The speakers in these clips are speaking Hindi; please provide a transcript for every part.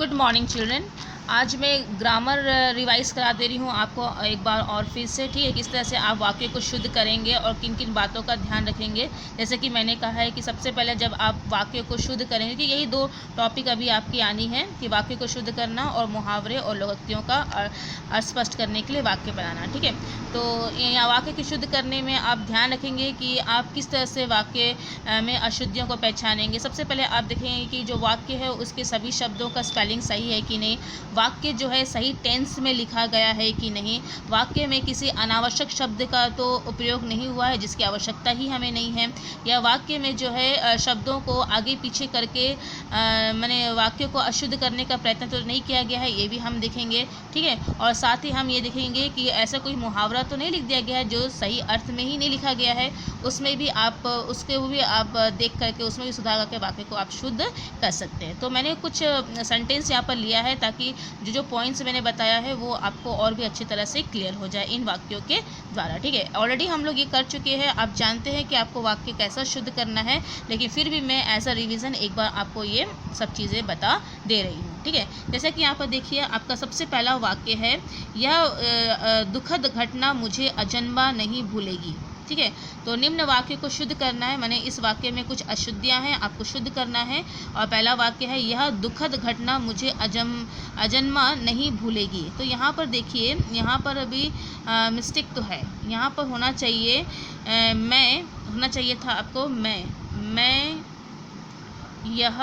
Good morning children. आज मैं ग्रामर रिवाइज करा दे रही हूँ आपको एक बार और फिर से, ठीक है। किस तरह से आप वाक्य को शुद्ध करेंगे और किन किन बातों का ध्यान रखेंगे। जैसे कि मैंने कहा है कि सबसे पहले जब आप वाक्य को शुद्ध करेंगे, कि यही दो टॉपिक अभी आपकी आनी है कि वाक्य को शुद्ध करना और मुहावरे और लोकोक्तियों का स्पष्ट करने के लिए वाक्य बनाना, ठीक है। तो यहाँ वाक्य की शुद्ध करने में आप ध्यान रखेंगे कि आप किस तरह से वाक्य में अशुद्धियों को पहचानेंगे। सबसे पहले आप देखेंगे कि जो वाक्य है उसके सभी शब्दों का स्पेलिंग सही है कि नहीं, वाक्य जो है सही टेंस में लिखा गया है कि नहीं, वाक्य में किसी अनावश्यक शब्द का तो उपयोग नहीं हुआ है जिसकी आवश्यकता ही हमें नहीं है, या वाक्य में जो है शब्दों को आगे पीछे करके मैंने वाक्य को अशुद्ध करने का प्रयत्न तो नहीं किया गया है, ये भी हम देखेंगे, ठीक है। और साथ ही हम ये देखेंगे कि ऐसा कोई मुहावरा तो नहीं लिख दिया गया है जो सही अर्थ में ही नहीं लिखा गया है, उसमें भी आप उसके भी आप देख करके उसमें भी सुधार करके वाक्य को आप शुद्ध कर सकते हैं। तो मैंने कुछ सेंटेंस यहाँ पर लिया है ताकि जो पॉइंट्स मैंने बताया है वो आपको और भी अच्छी तरह से क्लियर हो जाए इन वाक्यों के द्वारा, ठीक है। ऑलरेडी हम लोग ये कर चुके हैं, आप जानते हैं कि आपको वाक्य कैसा शुद्ध करना है, लेकिन फिर भी मैं एज अ रिवीजन एक बार आपको ये सब चीज़ें बता दे रही हूँ, ठीक है। जैसे कि यहाँ पर देखिए आपका सबसे पहला वाक्य है, यह दुखद घटना मुझे अजन्मा नहीं भूलेगी, ठीक है। तो निम्न वाक्य को शुद्ध करना है, मैंने इस वाक्य में कुछ अशुद्धियाँ हैं, आपको शुद्ध करना है। और पहला वाक्य है, यह दुखद घटना मुझे अजन्मा नहीं भूलेगी। तो यहाँ पर देखिए, यहाँ पर अभी मिस्टेक तो है, यहाँ पर होना चाहिए मैं, होना चाहिए था आपको मैं यह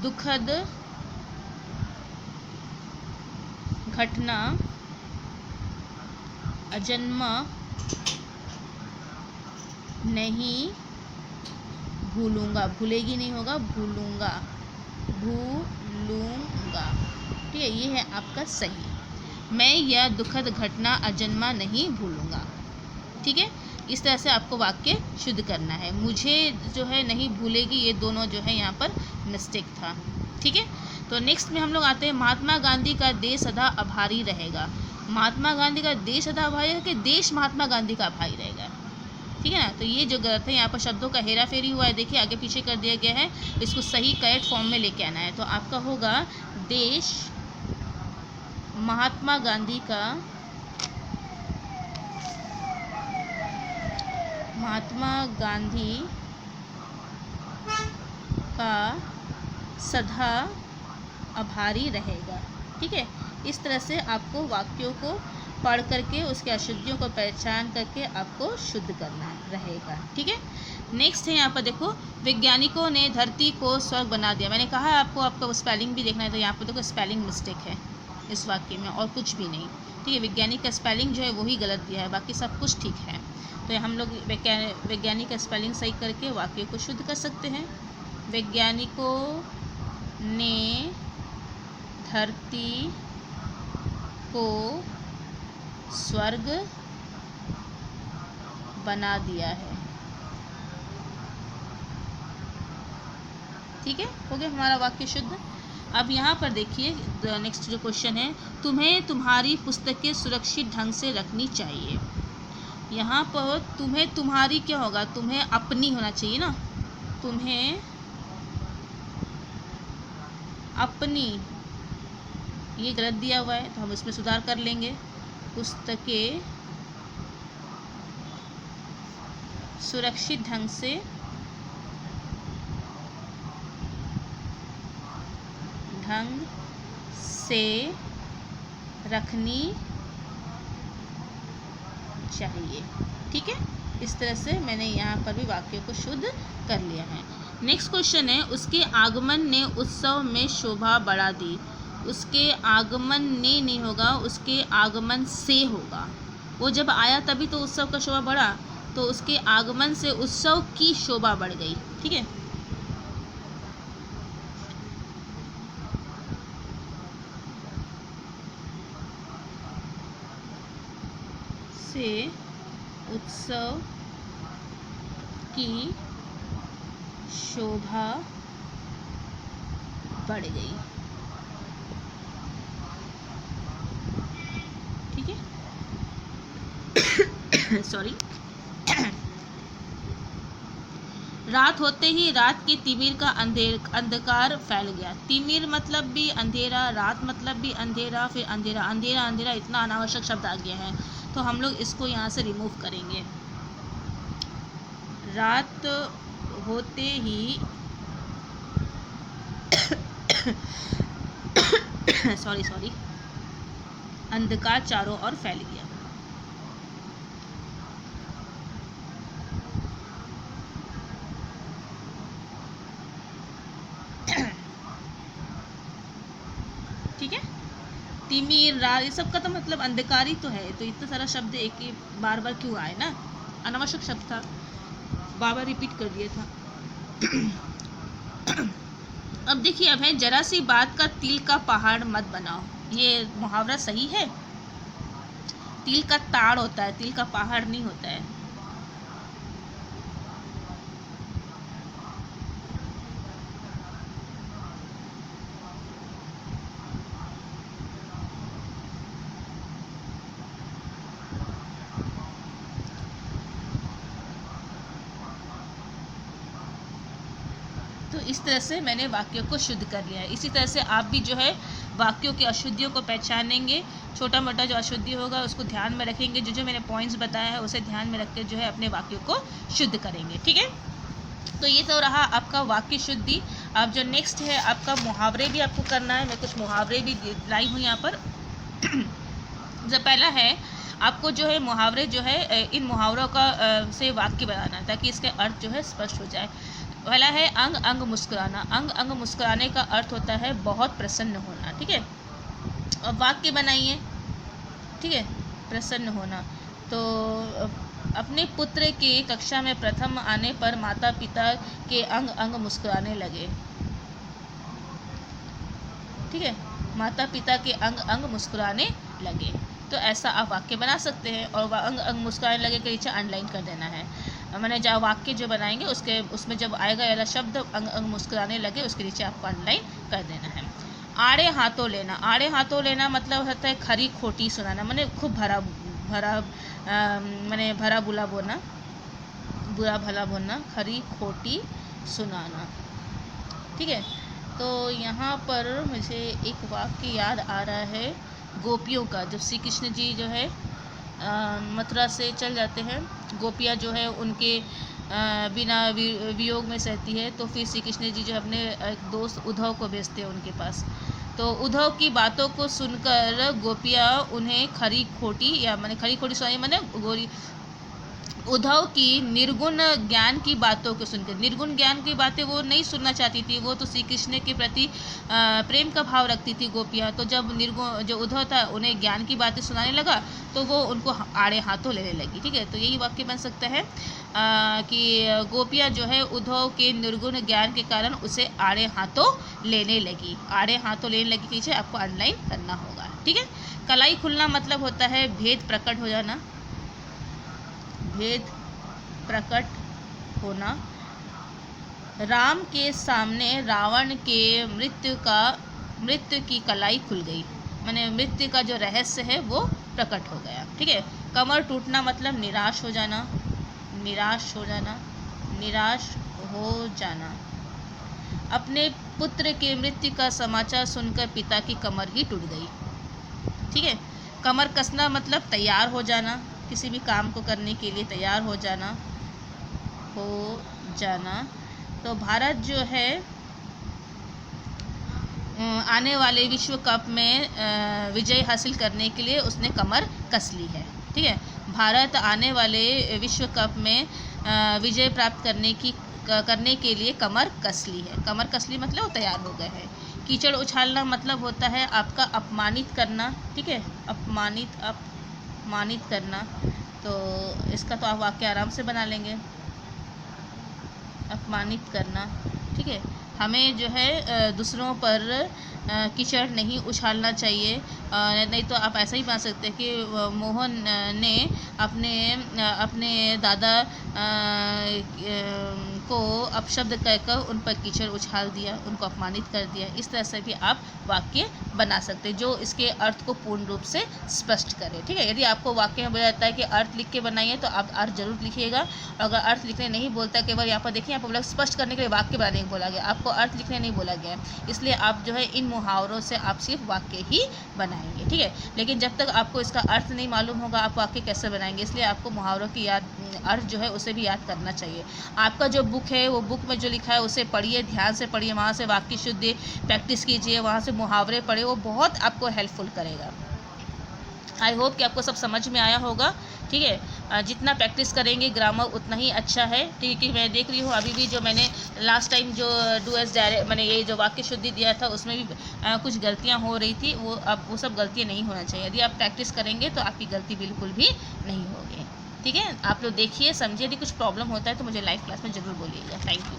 दुखद घटना अजन्मा नहीं भूलूंगा, भूलेगी नहीं होगा, भूलूंगा, ठीक है। ये है आपका सही, मैं यह दुखद घटना अजन्मा नहीं भूलूंगा, ठीक है। इस तरह से आपको वाक्य शुद्ध करना है। मुझे जो है नहीं भूलेगी, ये दोनों जो है यहाँ पर मिस्टेक था, ठीक है। तो नेक्स्ट में हम लोग आते हैं, महात्मा गांधी का देश सदा आभारी रहेगा। महात्मा गांधी का देश सदा आभारी है कि देश महात्मा गांधी का आभारी रहेगा, ठीक है ना। तो ये जो गलत है, यहाँ पर शब्दों का हेरा फेरी हुआ है, देखिए आगे पीछे कर दिया गया है, इसको सही करेक्ट फॉर्म में लेके आना है। तो आपका होगा देश महात्मा गांधी का सदा आभारी रहेगा, ठीक है। इस तरह से आपको वाक्यों को पढ़ करके उसके अशुद्धियों को पहचान करके आपको शुद्ध करना रहेगा, ठीक है। नेक्स्ट है यहाँ पर देखो, वैज्ञानिकों ने धरती को स्वर्ग बना दिया। मैंने कहा है आपको, आपका स्पेलिंग भी देखना है, तो यहाँ पर देखो स्पेलिंग मिस्टेक है इस वाक्य में और कुछ भी नहीं, ठीक है। वैज्ञानिक का स्पेलिंग जो है वही गलत दिया है, बाकी सब कुछ ठीक है। तो हम लोग वैज्ञानिक का स्पेलिंग सही करके वाक्य को शुद्ध कर सकते हैं। वैज्ञानिकों ने धरती को स्वर्ग बना दिया है, ठीक है। हो गया हमारा वाक्य शुद्ध। अब यहाँ पर देखिए नेक्स्ट जो क्वेश्चन है, तुम्हें तुम्हारी पुस्तकें सुरक्षित ढंग से रखनी चाहिए। यहाँ पर तुम्हें तुम्हारी क्या होगा, तुम्हें अपनी होना चाहिए ना, तुम्हें अपनी, ये गलत दिया हुआ है तो हम इसमें सुधार कर लेंगे। पुस्तकें सुरक्षित ढंग से रखनी चाहिए, ठीक है। इस तरह से मैंने यहाँ पर भी वाक्य को शुद्ध कर लिया है। नेक्स्ट क्वेश्चन है, उसके आगमन ने उत्सव में शोभा बढ़ा दी। उसके आगमन ने नहीं होगा, उसके आगमन से होगा। वो जब आया तभी तो उत्सव का शोभा बढ़ा, तो उसके आगमन से उत्सव की शोभा बढ़ गई, ठीक है। से उत्सव की शोभा बढ़ गई, ठीक है। सॉरी। रात होते ही रात की तिमिर का अंधकार फैल गया। तिमिर मतलब भी अंधेरा, रात मतलब भी अंधेरा, फिर अंधेरा अंधेरा अंधेरा, इतना अनावश्यक शब्द आ गया है, तो हम लोग इसको यहाँ से रिमूव करेंगे। रात होते ही सॉरी अंधकार चारों ओर फैल गया। ठीक है, तिमिर, रात, ये सब का तो मतलब अंधकार ही तो है, तो इतना सारा शब्द एक ही बार बार क्यों आए ना, अनावश्यक शब्द था, बार बार रिपीट कर दिया था। अब देखिए, अब है जरा सी बात का तिल का पहाड़ मत बनाओ। ये मुहावरा सही है? तिल का ताड़ होता है, तिल का पहाड़ नहीं होता है। तो इस तरह से मैंने वाक्यों को शुद्ध कर लिया है। इसी तरह से आप भी जो है वाक्यों की अशुद्धियों को पहचानेंगे, छोटा मोटा जो अशुद्धि होगा उसको ध्यान में रखेंगे, जो मैंने पॉइंट्स बताया है उसे ध्यान में रख के जो है अपने वाक्यों को शुद्ध करेंगे। ठीक है, तो ये तो रहा आपका वाक्य शुद्धि। अब जो नेक्स्ट है आपका मुहावरे भी आपको करना है। मैं कुछ मुहावरे भी लाई हूँ यहाँ पर। जो पहला है, आपको जो है मुहावरे जो है इन मुहावरों का से वाक्य बनाना, ताकि इसके अर्थ जो है स्पष्ट हो जाए। पहला है अंग अंग मुस्कुराना। अंग अंग मुस्कुराने का अर्थ होता है बहुत प्रसन्न होना। ठीक है, अब वाक्य बनाइए। ठीक है, प्रसन्न होना। तो अपने पुत्र के कक्षा में प्रथम आने पर माता पिता के अंग अंग मुस्कुराने लगे। ठीक है, माता पिता के अंग अंग मुस्कुराने लगे। तो ऐसा आप वाक्य बना सकते हैं, और अंग अंग मुस्कुराने लगे के नीचे अंडरलाइन कर देना है। मैंने जब वाक्य जो बनाएंगे उसमें जब आएगा वाला शब्द अंग अंग मुस्कुराने लगे, उसके नीचे आपको अंडरलाइन कर देना है। आड़े हाथों लेना। आड़े हाथों लेना मतलब होता है खरी खोटी सुनाना, मैंने खूब भरा मैंने भरा बुरा बोलना, बुरा भला बोलना, खरी खोटी सुनाना। ठीक है, तो यहाँ पर मुझे एक वाक्य याद आ रहा है गोपियों का। जब श्री कृष्ण जी जो है मथुरा से चल जाते हैं, गोपियाँ जो है उनके बिना वियोग में सहती है, तो फिर श्री कृष्ण जी जो अपने एक दोस्त उद्धव को भेजते हैं उनके पास। तो उद्धव की बातों को सुनकर गोपियाँ उन्हें खरी खोटी, या मैंने खरी खोटी सुनाई, मैंने गोरी उद्धव की निर्गुण ज्ञान की बातों को सुनकर, निर्गुण ज्ञान की बातें वो नहीं सुनना चाहती थी, वो तो श्री कृष्ण के प्रति प्रेम का भाव रखती थी गोपियाँ। तो जब निर्गुण जो उद्धव था उन्हें ज्ञान की बातें सुनाने लगा, तो वो उनको आड़े हाथों लेने लगी। ठीक है, तो यही वाक्य बन सकता है कि गोपियाँ जो है उद्धव के निर्गुण ज्ञान के कारण उसे आड़े हाथों लेने लगी। आड़े हाथों लेने लगी पीछे आपको अंडरलाइन करना होगा। ठीक है, कलाई खुलना मतलब होता है भेद प्रकट हो जाना, भेद प्रकट होना। राम के सामने रावण के मृत्यु की कलाई खुल गई, माने मृत्यु का जो रहस्य है वो प्रकट हो गया। ठीक है, कमर टूटना मतलब निराश हो जाना, निराश हो जाना, निराश हो जाना। अपने पुत्र के मृत्यु का समाचार सुनकर पिता की कमर ही टूट गई। ठीक है, कमर कसना मतलब तैयार हो जाना, किसी भी काम को करने के लिए तैयार हो जाना, हो जाना। तो भारत जो है आने वाले विश्व कप में विजय हासिल करने के लिए उसने कमर कस ली है। ठीक है, भारत आने वाले विश्व कप में विजय प्राप्त करने के लिए कमर कस ली है। कमर कस ली मतलब वो तैयार हो गए हैं। कीचड़ उछालना मतलब होता है आपका अपमानित करना। ठीक है, अपमानित करना। तो इसका तो आप वाक्य आराम से बना लेंगे, अपमानित करना। ठीक है, हमें जो है दूसरों पर कीचड़ नहीं उछालना चाहिए। नहीं तो आप ऐसा ही बना सकते हैं कि मोहन ने अपने दादा को अपशब्द कहकर उन पर कीचड़ उछाल दिया, उनको अपमानित कर दिया। इस तरह से भी आप वाक्य बना सकते हैं जो इसके अर्थ को पूर्ण रूप से स्पष्ट करे। ठीक है, यदि आपको वाक्य में बोला जाता है कि अर्थ लिख के बनाइए तो आप अर्थ जरूर लिखिएगा। अगर अर्थ लिखने नहीं बोलता, केवल यहाँ पर देखिए, यहाँ पर बोला स्पष्ट करने के लिए वाक्य बनाने को बोला गया, आपको अर्थ लिखने नहीं बोला गया है। इसलिए आप जो है इन मुहावरों से आप सिर्फ वाक्य ही बनाएंगे। ठीक है, लेकिन जब तक आपको इसका अर्थ नहीं मालूम होगा आप वाक्य कैसे बनाएंगे, इसलिए आपको मुहावरों की अर्थ जो है उसे भी याद करना चाहिए। आपका जो बुक है वो बुक में जो लिखा है उसे पढ़िए, ध्यान से पढ़िए, वहाँ से वाक्य शुद्धि प्रैक्टिस कीजिए, वहाँ से मुहावरे पढ़े, वो बहुत आपको हेल्पफुल करेगा। आई होप कि आपको सब समझ में आया होगा। ठीक है, जितना प्रैक्टिस करेंगे ग्रामर उतना ही अच्छा है। ठीक है, मैं देख रही हूँ अभी भी जो मैंने लास्ट टाइम जो डू एज डायरेक्ट मैंने ये जो वाक्य शुद्धि दिया था उसमें भी कुछ गलतियाँ हो रही थी, वो अब वो सब गलतियाँ नहीं होना चाहिए। यदि आप प्रैक्टिस करेंगे तो आपकी गलती बिल्कुल भी नहीं होगी। ठीक है, आप लोग देखिए, समझिए। यदि कुछ प्रॉब्लम होता है तो मुझे लाइव क्लास में ज़रूर बोलिएगा। Thank you.